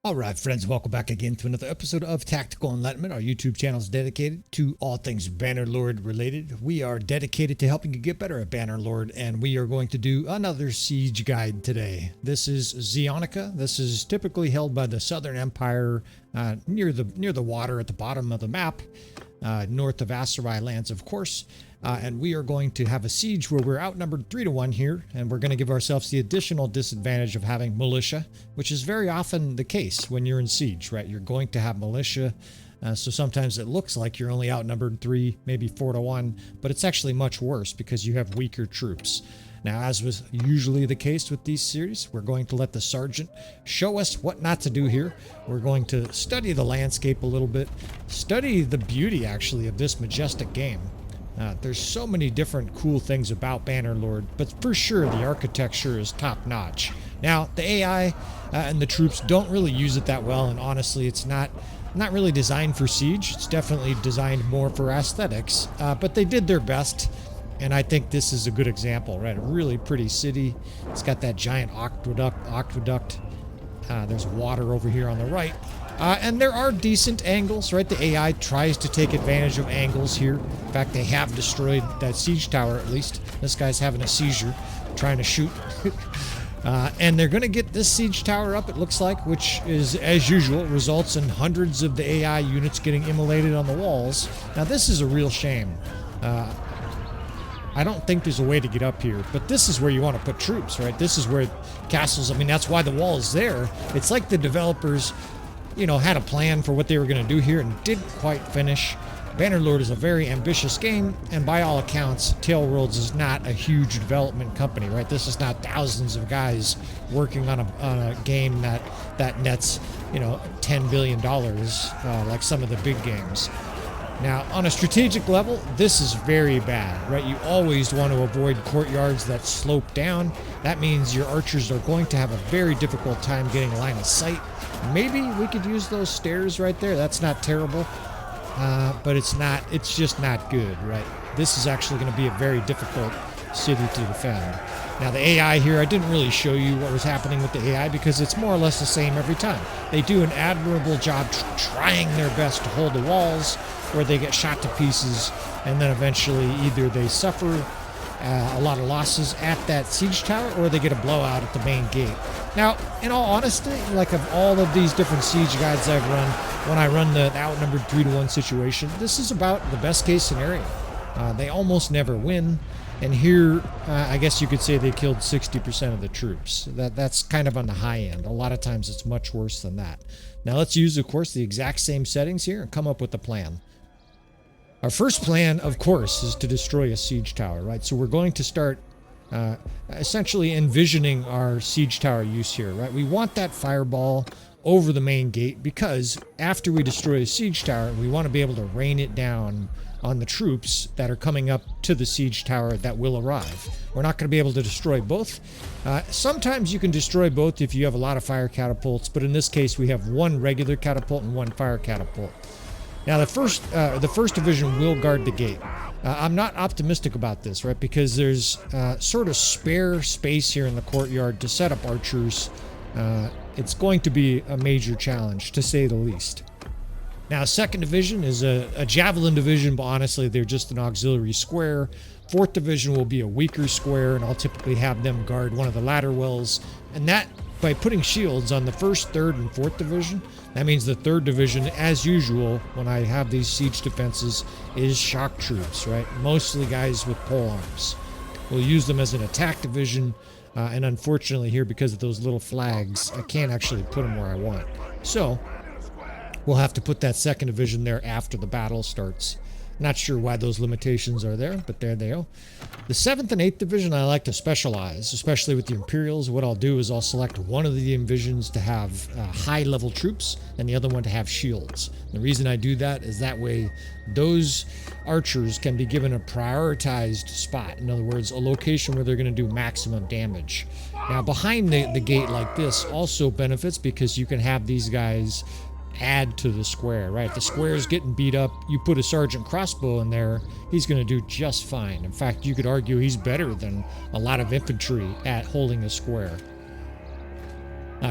All right, friends, welcome back again to another episode of Tactical Enlightenment. Our YouTube channel is dedicated to all things Bannerlord related. We are dedicated to helping you get better at Bannerlord, and we are going to do another siege guide today. This is Zeonica. This is typically held by the Southern Empire near the water at the bottom of the map, north of Aserai lands, of course. And we are going to have a siege where we're outnumbered 3-1 here, and we're going to give ourselves the additional disadvantage of having militia, which is very often the case when you're in siege, right? You're going to have militia, so sometimes it looks like you're only outnumbered 3, maybe 4-1, but it's actually much worse because you have weaker troops. Now, as was usually the case with these series, we're going to let the sergeant show us what not to do here. We're going to study the landscape a little bit, study the beauty, actually, of this majestic game. There's so many different cool things about Bannerlord, but for sure the architecture is top-notch. Now, the AI and the troops don't really use it that well, and honestly, it's not really designed for siege. It's definitely designed more for aesthetics, but they did their best, and I think this is a good example, right? A really pretty city. It's got that giant aqueduct. There's water over here on the right. And there are decent angles, right? The AI tries to take advantage of angles here. In fact, they have destroyed that siege tower, at least. This guy's having a seizure, trying to shoot. And they're going to get this siege tower up, it looks like, which is, as usual, results in hundreds of the AI units getting immolated on the walls. Now, this is a real shame. I don't think there's a way to get up here, but this is where you want to put troops, right? This is where castles, I mean, that's why the wall is there. It's like the developers, you know, had a plan for what they were going to do here and didn't quite finish. Bannerlord is a very ambitious game, and by all accounts, Tailworlds is not a huge development company, right? This is not thousands of guys working on a game that nets, you know, $10 billion like some of the big games. Now, on a strategic level, this is very bad, right? You always want to avoid courtyards that slope down. That means your archers are going to have a very difficult time getting line of sight. Maybe we could use those stairs right there. That's not terrible, but it's just not good, right? This is actually going to be a very difficult city to defend. Now, the AI here, I didn't really show you what was happening with the AI because it's more or less the same every time. They do an admirable job trying their best to hold the walls, where they get shot to pieces, and then eventually either they suffer a lot of losses at that siege tower, or they get a blowout at the main gate. Now, in all honesty, like of all of these different siege guides I've run, when I run the outnumbered 3-1 situation, this is about the best case scenario. They almost never win, and here, I guess you could say they killed 60% of the troops. That's kind of on the high end. A lot of times it's much worse than that. Now let's use, of course, the exact same settings here and come up with a plan. Our first plan, of course, is to destroy a siege tower, right? So we're going to start essentially envisioning our siege tower use here, right? We want that fireball over the main gate because after we destroy a siege tower, we want to be able to rain it down on the troops that are coming up to the siege tower that will arrive. We're not going to be able to destroy both. Sometimes you can destroy both if you have a lot of fire catapults, but in this case, we have one regular catapult and one fire catapult. Now, the first division will guard the gate. I'm not optimistic about this, right? Because there's sort of spare space here in the courtyard to set up archers. It's going to be a major challenge, to say the least. Now, second division is a javelin division, but honestly, they're just an auxiliary square. Fourth division will be a weaker square, and I'll typically have them guard one of the ladder wells. And that, by putting shields on the first, third, and fourth division, that means the third division, as usual, when I have these siege defenses, is shock troops, right? Mostly guys with pole arms. We'll use them as an attack division, and unfortunately here, because of those little flags, I can't actually put them where I want. So, we'll have to put that second division there after the battle starts. Not sure why those limitations are there, but there they go. The 7th and 8th division I like to specialize, especially with the Imperials. What I'll do is I'll select one of the divisions to have high-level troops and the other one to have shields. The reason I do that is that way those archers can be given a prioritized spot. In other words, a location where they're going to do maximum damage. Now, behind the gate like this also benefits because you can have these guys add to the square, right? If the square is getting beat up, you put a sergeant crossbow in there, he's going to do just fine. In fact, you could argue he's better than a lot of infantry at holding a square.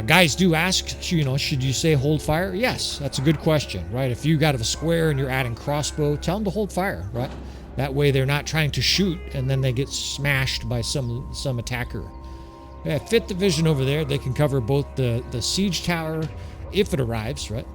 Guys do ask, you know, should you say hold fire? Yes, that's a good question, right? If you got a square and you're adding crossbow, tell them to hold fire, right? That way they're not trying to shoot and then they get smashed by some attacker. Yeah, 5th Division over there, they can cover both the siege tower if it arrives, right?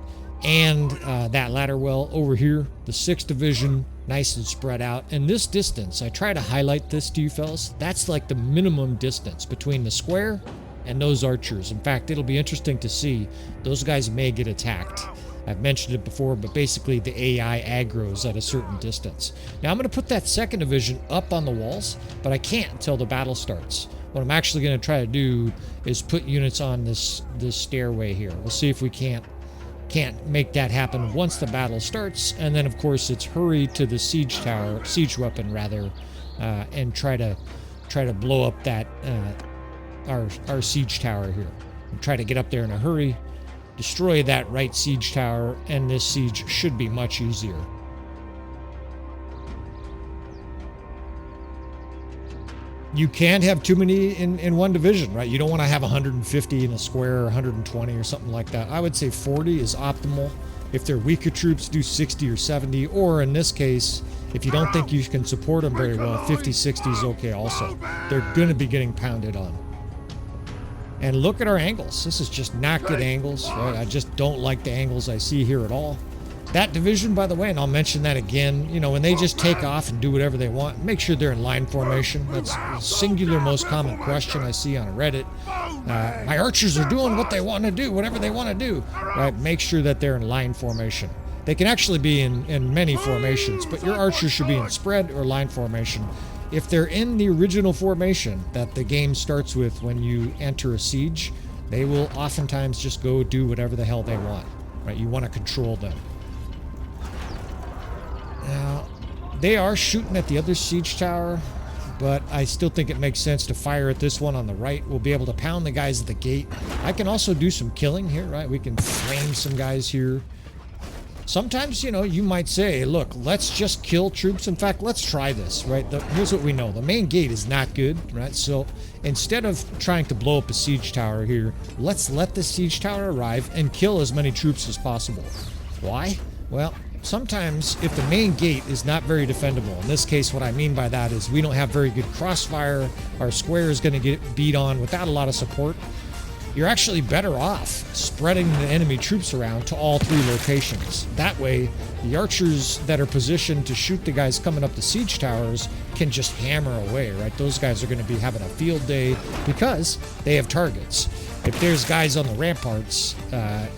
And that ladder well over here, the 6th Division, nice and spread out. And this distance, I try to highlight this to you fellas, that's like the minimum distance between the square and those archers. In fact, it'll be interesting to see. Those guys may get attacked. I've mentioned it before, but basically the AI aggroes at a certain distance. Now I'm going to put that 2nd Division up on the walls, but I can't until the battle starts. What I'm actually going to try to do is put units on this stairway here. We'll see if we can't make that happen once the battle starts, and then of course it's hurry to the siege tower, siege weapon rather, and try to blow up that our siege tower here. And try to get up there in a hurry, destroy that right siege tower, and this siege should be much easier. You can't have too many in one division, right? You don't want to have 150 in a square or 120 or something like that. I would say 40 is optimal. If they're weaker troops, do 60 or 70, or in this case, if you don't think you can support them very well, 50, 60 is okay also. They're going to be getting pounded on. And look at our angles. This is just not good angles, right? I just don't like the angles I see here at all. That division, by the way, and I'll mention that again, you know, when they just take off and do whatever they want, make sure they're in line formation. That's the singular most common question I see on Reddit. My archers are doing what they want to do, whatever they want to do, right? Make sure that they're in line formation. They can actually be in many formations, but your archers should be in spread or line formation. If they're in the original formation that the game starts with when you enter a siege, they will oftentimes just go do whatever the hell they want, right? You want to control them. Now, they are shooting at the other siege tower, but I still think it makes sense to fire at this one on the right. We'll be able to pound the guys at the gate. I can also do some killing here, right? We can flame some guys here. Sometimes, you know, you might say, look, let's just kill troops. In fact, let's try this, right? Here's what we know. The main gate is not good, right? So instead of trying to blow up a siege tower here, let's let the siege tower arrive and kill as many troops as possible. Why? Well, sometimes if the main gate is not very defendable, in this case what I mean by that is we don't have very good crossfire, our square is going to get beat on without a lot of support, you're actually better off spreading the enemy troops around to all 3 locations. That way, the archers that are positioned to shoot the guys coming up the siege towers can just hammer away, right? Those guys are going to be having a field day because they have targets. If there's guys on the ramparts,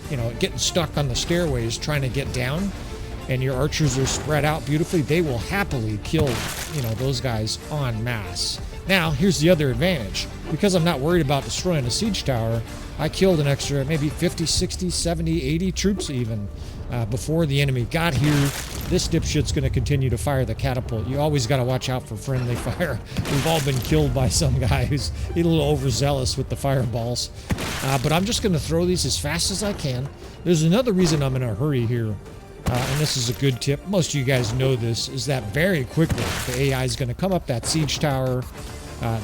you know, getting stuck on the stairways trying to get down, and your archers are spread out beautifully, they will happily kill, you know, those guys en masse. Now, here's the other advantage. Because I'm not worried about destroying a siege tower, I killed an extra maybe 50, 60, 70, 80 troops even before the enemy got here. This dipshit's going to continue to fire the catapult. You always got to watch out for friendly fire. We've all been killed by some guy who's a little overzealous with the fireballs. But I'm just going to throw these as fast as I can. There's another reason I'm in a hurry here. And this is a good tip. Most of you guys know this, is that very quickly the AI is going to come up that siege tower.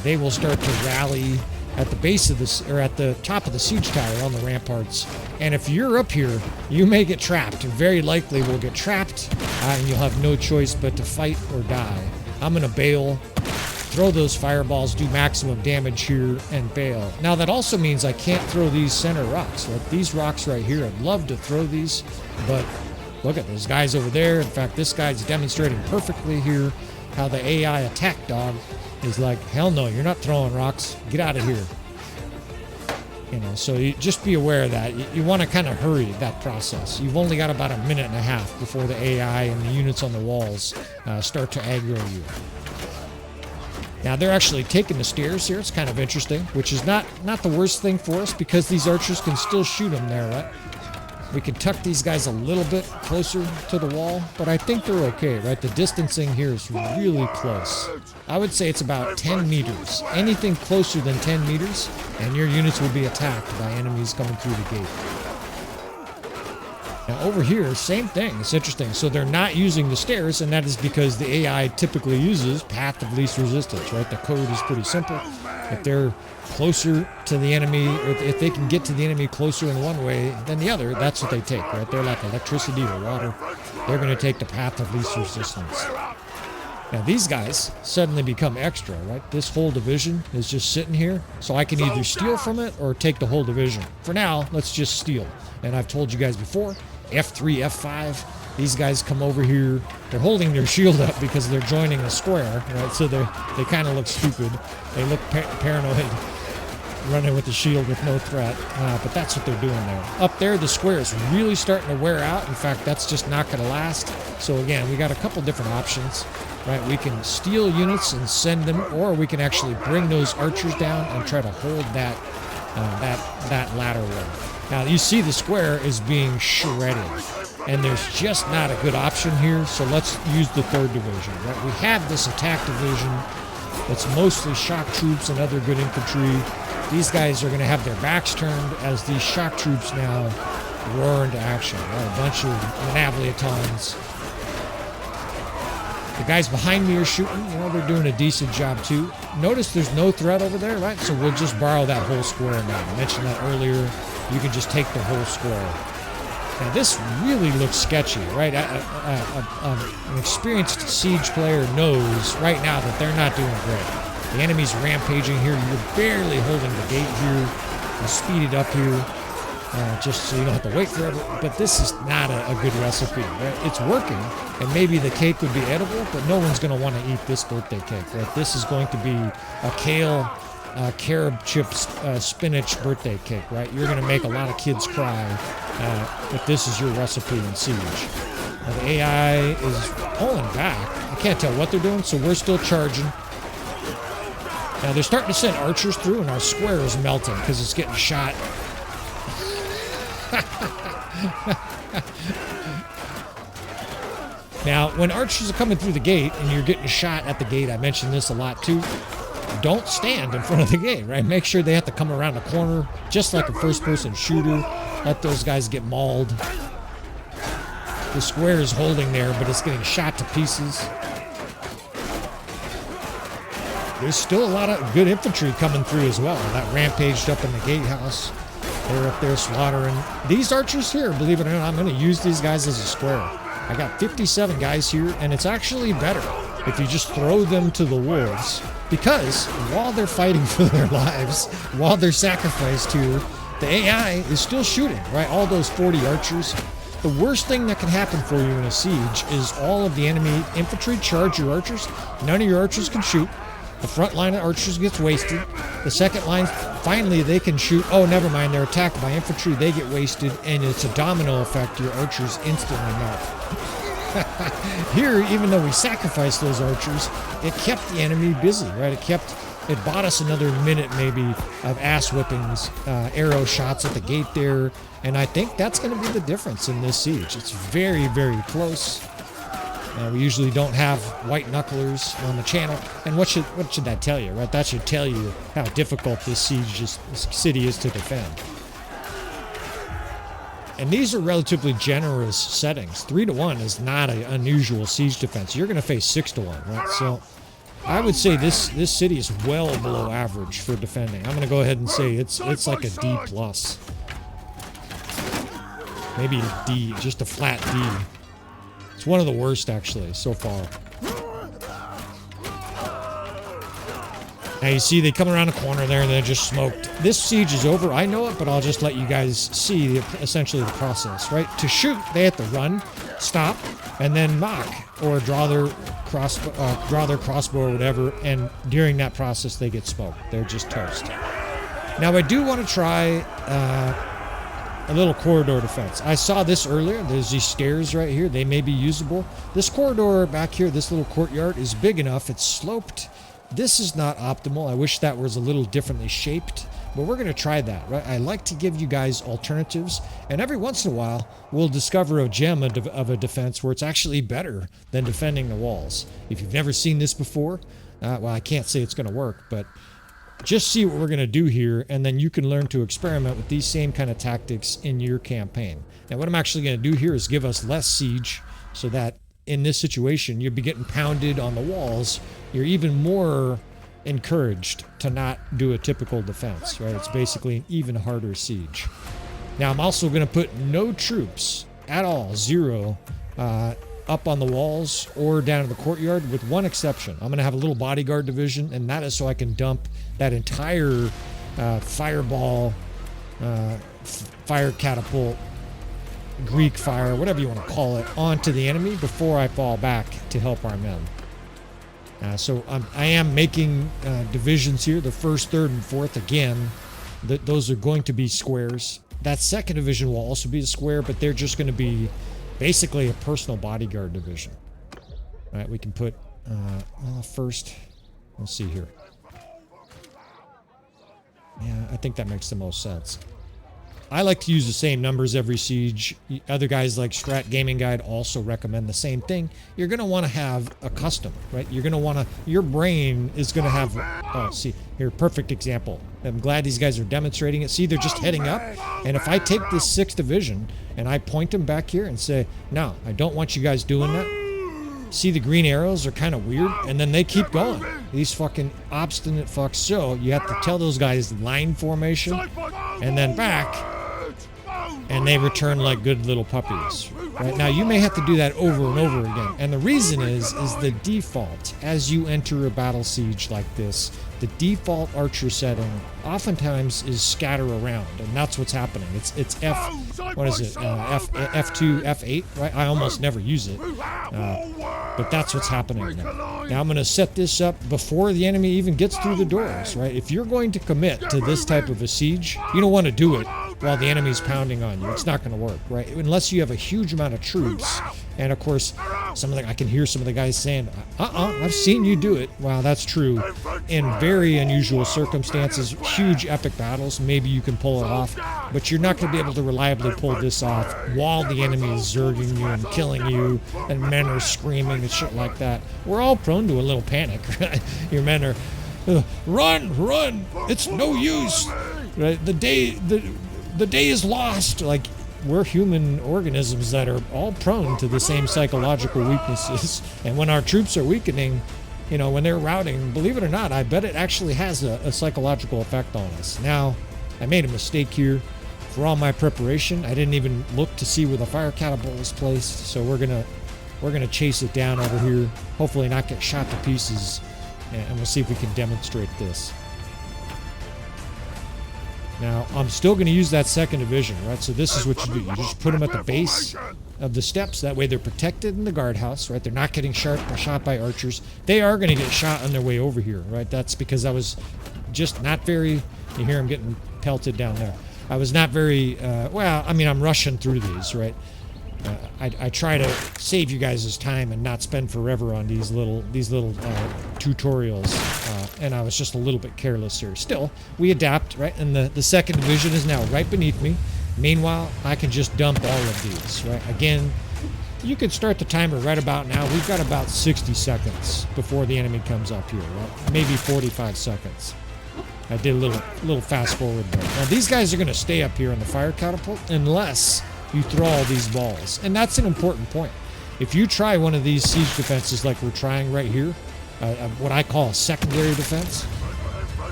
They will start to rally at the base of this, or at the top of the siege tower on the ramparts. And if you're up here, you may get trapped, and very likely will get trapped, and you'll have no choice but to fight or die. I'm going to bail, throw those fireballs, do maximum damage here, and bail. Now that also means I can't throw these center rocks. Like these rocks right here, I'd love to throw these, but look at those guys over there. In fact, this guy's demonstrating perfectly here how the AI attack dog is like, hell no, you're not throwing rocks. Get out of here. You know, so you just be aware of that. You want to kind of hurry that process. You've only got about a minute and a half before the AI and the units on the walls start to aggro you. Now they're actually taking the stairs here. It's kind of interesting, which is not the worst thing for us because these archers can still shoot them there, right? We can tuck these guys a little bit closer to the wall, but I think they're okay, right? The distancing here is really close. I would say it's about 10 meters. Anything closer than 10 meters, and your units will be attacked by enemies coming through the gate. Now over here, same thing. It's interesting. So they're not using the stairs, and that is because the AI typically uses path of least resistance, right? The code is pretty simple. If they're closer to the enemy, or if they can get to the enemy closer in one way than the other, that's what they take, right? They're like electricity or water. They're going to take the path of least resistance. Now these guys suddenly become extra, right? This whole division is just sitting here, so I can either steal from it or take the whole division. For now, let's just steal. And I've told you guys before, F3, F5, these guys come over here. They're holding their shield up because they're joining a square, right? So they kind of look stupid. They look paranoid, running with the shield with no threat. But that's what they're doing there. Up there, the square is really starting to wear out. In fact, that's just not going to last. So again, we got a couple different options, right? We can steal units and send them, or we can actually bring those archers down and try to hold that latter one. Now you see the square is being shredded, and there's just not a good option here, so let's use the 3rd division, right? We have this attack division that's mostly shock troops and other good infantry. These guys are going to have their backs turned as these shock troops now roar into action, right? A bunch of Navaliatons. The guys behind me are shooting, you know, they're doing a decent job too. Notice there's no threat over there, right? So we'll just borrow that whole square now. I mentioned that earlier. You can just take the whole square. Now this really looks sketchy, right? An experienced siege player knows right now that they're not doing great. The enemy's rampaging here. You're barely holding the gate here. I'll speed it up here just so you don't have to wait forever. But this is not a good recipe, right? It's working, and maybe the cake would be edible, but no one's going to want to eat this birthday cake, right? This is going to be a kale carob chips spinach birthday cake, right? You're going to make a lot of kids cry if this is your recipe in Siege. Now, the AI is pulling back. I can't tell what they're doing, so we're still charging. Now they're starting to send archers through, and our square is melting because it's getting shot. Now, when archers are coming through the gate and you're getting shot at the gate, I mentioned this a lot too, don't stand in front of the gate, right? Make sure they have to come around the corner, just like a first-person shooter. Let those guys get mauled. The square is holding there, but it's getting shot to pieces. There's still a lot of good infantry coming through as well. That rampaged up in the gatehouse. They're up there slaughtering. These archers here, believe it or not, I'm going to use these guys as a square. I got 57 guys here, and it's actually better if you just throw them to the wolves, because while they're fighting for their lives, while they're sacrificed here, the AI is still shooting, right? All those 40 archers. The worst thing that can happen for you in a siege is all of the enemy infantry charge your archers. None of your archers can shoot. The front line of archers gets wasted. The second line, finally they can shoot. Oh, never mind, they're attacked by infantry. They get wasted, and it's a domino effect. Your archers instantly melt. Here, even though we sacrificed those archers, it kept the enemy busy, right? It bought us another minute maybe of ass whippings, arrow shots at the gate there, and I think that's going to be the difference in this siege. It's very, very close. We usually don't have white knucklers on the channel, and what should that tell you, right? That should tell you how difficult this city is to defend. And these are relatively generous settings. 3-1 is not an unusual siege defense. You're going to face 6-1, right? So I would say this city is well below average for defending. I'm going to go ahead and say it's like a D+. Maybe a D, just a flat D. It's one of the worst, actually, so far. Now you see they come around the corner there and they're just smoked. This siege is over. I know it, but I'll just let you guys see essentially the process, right? To shoot, they have to run, stop, and then mock or draw their crossbow or whatever. And during that process, they get smoked. They're just toast. Now I do want to try a little corridor defense. I saw this earlier. There's these stairs right here. They may be usable. This corridor back here, this little courtyard, is big enough. It's sloped. This is not optimal. I wish that was a little differently shaped, but we're going to try that, right? I like to give you guys alternatives, and every once in a while, we'll discover a gem of a defense where it's actually better than defending the walls. If you've never seen this before, well, I can't say it's going to work, but just see what we're going to do here, and then you can learn to experiment with these same kind of tactics in your campaign. Now, what I'm actually going to do here is give us less siege, so that in this situation, you'll be getting pounded on the walls. You're even more encouraged to not do a typical defense, right? It's basically an even harder siege. Now, I'm also going to put no troops at all, 0, up on the walls or down in the courtyard, with one exception. I'm going to have a little bodyguard division, and that is so I can dump that entire fireball, fire catapult, Greek fire, whatever you want to call it, onto the enemy before I fall back to help our men. So I am making divisions here. The 1st, 3rd, and 4th, again, those are going to be squares. That 2nd division will also be a square, but they're just going to be basically a personal bodyguard division. All right, we can put first, let's see here. Yeah, I think that makes the most sense. I like to use the same numbers every siege. Other guys like Strat Gaming Guide also recommend the same thing. You're going to want to have a custom, right? You're going to want to, your brain is going to have, oh, see, here, perfect example. I'm glad these guys are demonstrating it. See, they're just heading up. And if I take this 6th division and I point them back here and say, no, I don't want you guys doing that. See, the green arrows are kind of weird, and then they keep going. These fucking obstinate fucks. So you have to tell those guys line formation and then back, and they return like good little puppies. Right now, you may have to do that over and over again. And the reason is the default, as you enter a battle siege like this, the default archer setting oftentimes is scatter around, and that's what's happening. It's F2, F8, right? I almost never use it, but that's what's happening now. Now I'm going to set this up before the enemy even gets through the doors, right? If you're going to commit to this type of a siege, you don't want to do it while the enemy's pounding on you. It's not going to work, right? Unless you have a huge amount of troops. And of course, I can hear some of the guys saying, I've seen you do it. Wow, that's true. In very unusual circumstances, huge epic battles, maybe you can pull it off, but you're not going to be able to reliably pull this off while the enemy is zerging you and killing you, and men are screaming and shit like that. We're all prone to a little panic, right? Your men are, run, it's no use, right? The day is lost. Like, we're human organisms that are all prone to the same psychological weaknesses. And when our troops are weakening, you know, when they're routing, believe it or not, I bet it actually has a psychological effect on us. Now, I made a mistake here. For all my preparation, I didn't even look to see where the fire catapult was placed. So we're gonna chase it down over here. Hopefully not get shot to pieces. And we'll see if we can demonstrate this. Now, I'm still going to use that 2nd division, right? So this is what you do. You just put them at the base of the steps. That way they're protected in the guardhouse, right? They're not getting shot by archers. They are going to get shot on their way over here, right? That's because I was just not very... You hear them getting pelted down there. I was not very... well, I mean, I'm rushing through these, right? I try to save you guys' time and not spend forever on these little tutorials, and I was just a little bit careless here. Still, we adapt, right? And the 2nd division is now right beneath me. Meanwhile, I can just dump all of these, right? Again, you can start the timer right about now. We've got about 60 seconds before the enemy comes up here, right? Maybe 45 seconds. I did a little fast forward there. Now, these guys are going to stay up here on the fire catapult unless you throw all these balls. And that's an important point. If you try one of these siege defenses like we're trying right here, what I call a secondary defense,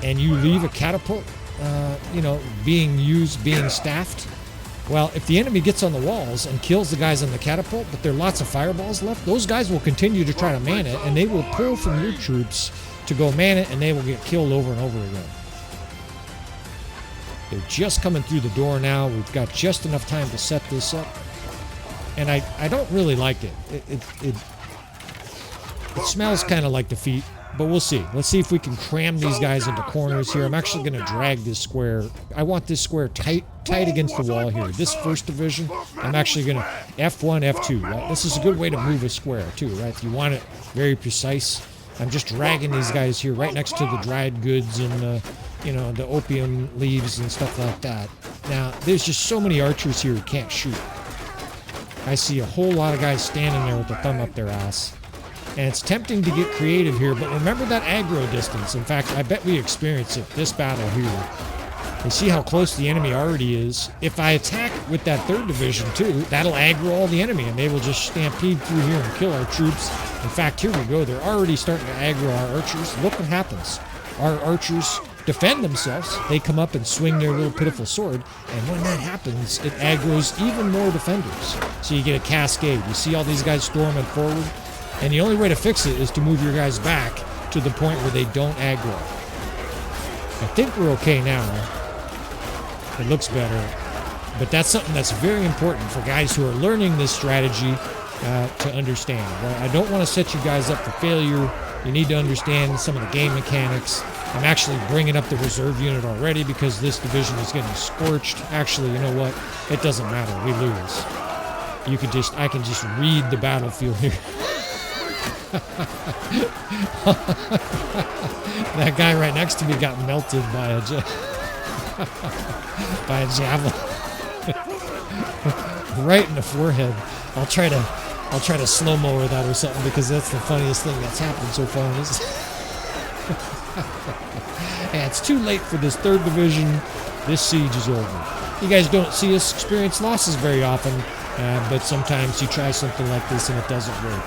and you leave a catapult, being staffed, well, if the enemy gets on the walls and kills the guys on the catapult, but there are lots of fireballs left, those guys will continue to try to man it, and they will pull from your troops to go man it, and they will get killed over and over again. They're just coming through the door now. We've got just enough time to set this up. And I don't really like it. It smells kind of like defeat, but we'll see. Let's see if we can cram these guys into corners here. I'm actually going to drag this square. I want this square tight against the wall here. This 1st division, I'm actually going to F1, F2, right? This is a good way to move a square too, right? If you want it very precise, I'm just dragging these guys here right next to the dried goods and the opium leaves and stuff like that. Now, there's just so many archers here who can't shoot. I see a whole lot of guys standing there with the thumb up their ass. And it's tempting to get creative here, but remember that aggro distance. In fact, I bet we experience it this battle here. You see how close the enemy already is. If I attack with that 3rd division too, that'll aggro all the enemy, and they will just stampede through here and kill our troops. In fact, here we go. They're already starting to aggro our archers. Look what happens. Our archers defend themselves. They come up and swing their little pitiful sword, and when that happens, it aggroes even more defenders. So you get a cascade. You see all these guys storming forward, and the only way to fix it is to move your guys back to the point where they don't aggro. I think we're okay now. It looks better, but that's something that's very important for guys who are learning this strategy to understand. Well, I don't want to set you guys up for failure. You need to understand some of the game mechanics. I'm actually bringing up the reserve unit already because this division is getting scorched. Actually, you know what? It doesn't matter. We lose. I can just read the battlefield here. That guy right next to me got melted by a javelin. Right in the forehead. I'll try to slow-mo that or something, because that's the funniest thing that's happened so far. Yeah, it's too late for this 3rd division. This siege is over. You guys don't see us experience losses very often, but sometimes you try something like this and it doesn't work.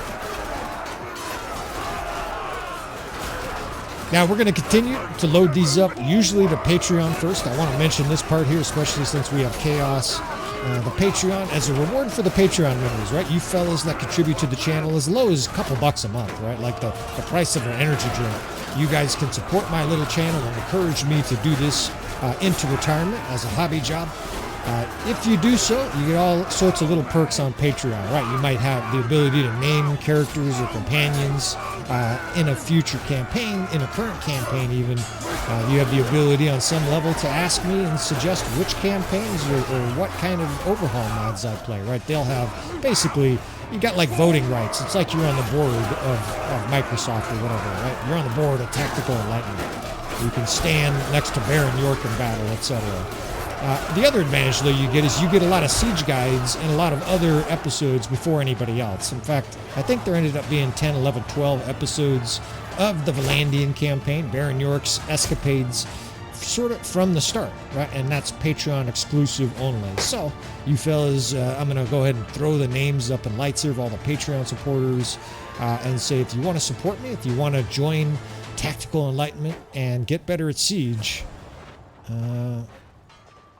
Now we're going to continue to load these up, usually to Patreon first. I want to mention this part here, especially since we have Chaos. The Patreon, as a reward for the Patreon members, right? You fellas that contribute to the channel as low as a couple bucks a month, right? Like the price of an energy drink. You guys can support my little channel and encourage me to do this into retirement as a hobby job. If you do so, you get all sorts of little perks on Patreon, right? You might have the ability to name characters or companions in a future campaign, in a current campaign even. You have the ability on some level to ask me and suggest which campaigns or what kind of overhaul mods I play, right? They'll have, basically, you got like voting rights. It's like you're on the board of Microsoft or whatever, right? You're on the board of Tactical Enlightenment. You can stand next to Baron York in battle, etc. The other advantage, though, you get is you get a lot of siege guides and a lot of other episodes before anybody else. In fact, I think there ended up being 10, 11, 12 episodes of the Valandian campaign, Baron York's escapades, sort of from the start, right? And that's Patreon exclusive only. So, you fellas, I'm going to go ahead and throw the names up in lights here of all the Patreon supporters and say, if you want to support me, if you want to join Tactical Enlightenment and get better at Siege,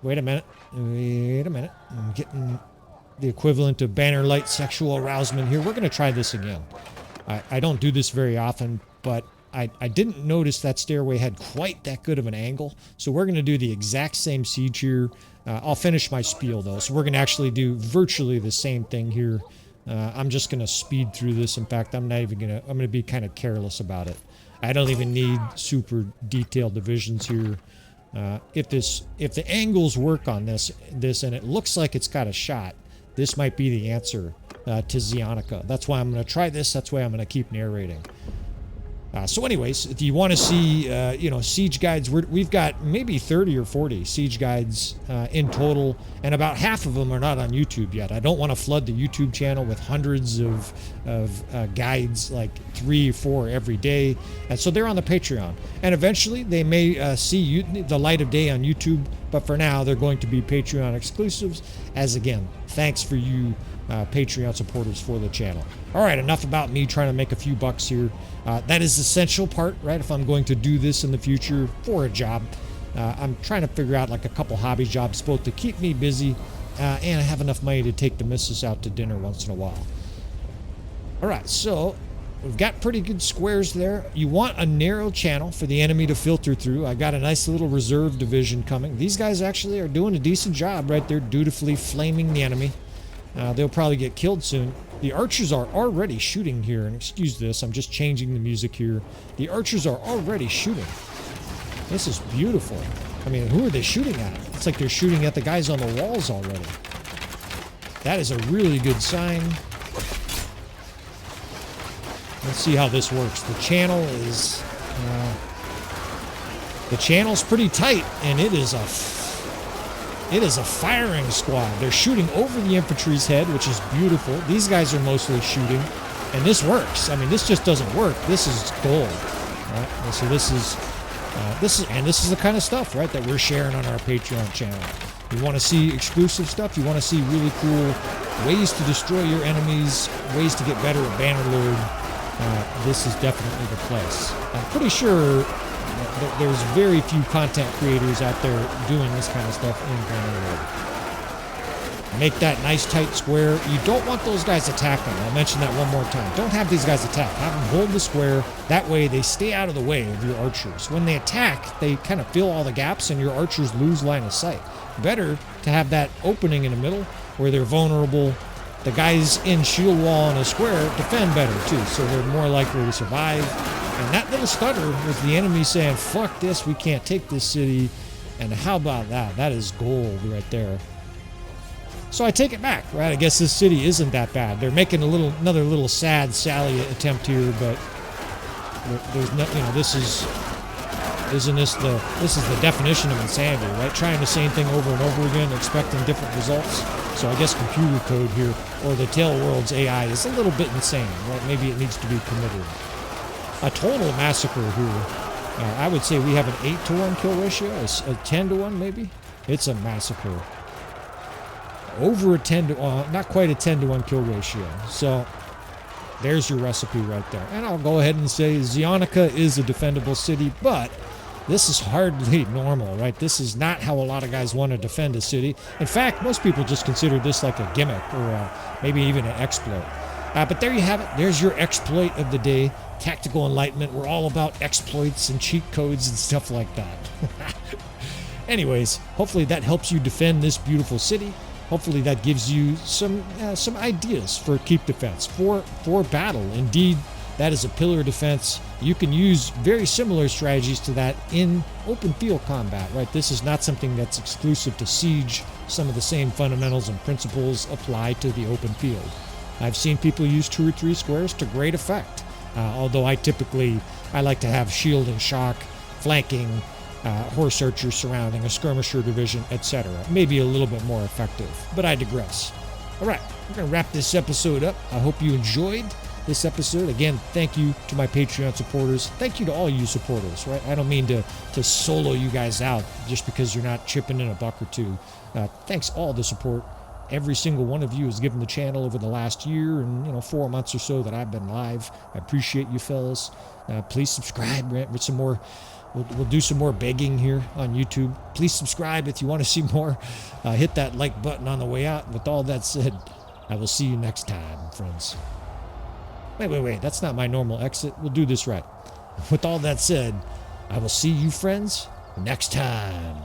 wait a minute. I'm getting the equivalent of Bannerlord sexual arousement here. We're going to try this again. I don't do this very often, but I didn't notice that stairway had quite that good of an angle. So we're going to do the exact same siege here. I'll finish my spiel, though. So we're going to actually do virtually the same thing here. I'm just going to speed through this. In fact, I'm going to be kind of careless about it. I don't even need super detailed divisions here. If the angles work on this and it looks like it's got a shot, this might be the answer to Zeonica. That's why I'm going to try this. That's why I'm going to keep narrating. So anyways, if you want to see, siege guides, we've got maybe 30 or 40 siege guides in total, and about half of them are not on YouTube yet. I don't want to flood the YouTube channel with hundreds of guides, like 3 or 4 every day, and so they're on the Patreon. And eventually, they may see the light of day on YouTube, but for now, they're going to be Patreon exclusives, as again, thanks for you Patreon supporters for the channel. All right, enough about me trying to make a few bucks here. That is the essential part, right? If I'm going to do this in the future for a job, I'm trying to figure out like a couple hobby jobs, both to keep me busy and have enough money to take the missus out to dinner once in a while. All right, so we've got pretty good squares there. You want a narrow channel for the enemy to filter through. I got a nice little reserve division coming. These guys actually are doing a decent job right there, dutifully flaming the enemy. They'll probably get killed soon. The archers are already shooting here, and excuse this, I'm just changing the music here. The archers are already shooting. This is beautiful. I mean, who are they shooting at? It's like they're shooting at the guys on the walls already. That is a really good sign. Let's see how this works. The channel's pretty tight, and it is a firing squad. They're shooting over the infantry's head, which is beautiful. These guys are mostly shooting. And this works. I mean, this just doesn't work. This is gold, right? And so this is the kind of stuff, right, that we're sharing on our Patreon channel. You want to see exclusive stuff? You want to see really cool ways to destroy your enemies, ways to get better at Bannerlord? This is definitely the place. I'm pretty sure that there's very few content creators out there doing this kind of stuff in Bannerlord. Make that nice tight square. You don't want those guys attacking. I'll mention that one more time. Don't have these guys attack. Have them hold the square. That way they stay out of the way of your archers. When they attack, they kind of fill all the gaps and your archers lose line of sight. Better to have that opening in the middle where they're vulnerable. The guys in shield wall in a square defend better too, so they're more likely to survive. And that little stutter was the enemy saying, fuck this, we can't take this city. And how about that? That is gold right there. So I take it back, right? I guess this city isn't that bad. They're making another little sad Sally attempt here, but there's no, this is the definition of insanity, right? Trying the same thing over and over again, expecting different results. So I guess computer code here, or the Tail World's AI, is a little bit insane, right? Maybe it needs to be permitted. A total massacre here. I would say we have an 8-to-1 kill ratio, a 10-to-1 maybe. It's a massacre. Over a 10 to, not quite a 10-to-1 kill ratio. So there's your recipe right there. And I'll go ahead and say Zeonica is a defendable city, but this is hardly normal, right? This is not how a lot of guys want to defend a city. In fact, most people just consider this like a gimmick or maybe even an exploit. But there you have it. There's your exploit of the day. Tactical Enlightenment. We're all about exploits and cheat codes and stuff like that. Anyways, hopefully that helps you defend this beautiful city. Hopefully that gives you some ideas for keep defense, for battle. Indeed, that is a pillar defense. You can use very similar strategies to that in open field combat, right? This is not something that's exclusive to Siege. Some of the same fundamentals and principles apply to the open field. I've seen people use 2 or 3 squares to great effect. Although I like to have shield and shock, flanking, horse archers surrounding, a skirmisher division, etc. Maybe a little bit more effective, but I digress. All right, we're going to wrap this episode up. I hope you enjoyed this episode. Again, thank you to my Patreon supporters. Thank you to all you supporters, right? I don't mean to solo you guys out just because you're not chipping in a buck or two. Thanks all the support. Every single one of you has given the channel over the last year and 4 months or so that I've been live. I appreciate you fellas. Please subscribe with some more. We'll do some more begging here on YouTube. Please subscribe if you want to see more. Hit that like button on the way out. With all that said, I will see you next time, friends. Wait. That's not my normal exit. We'll do this right. With all that said, I will see you, friends, next time.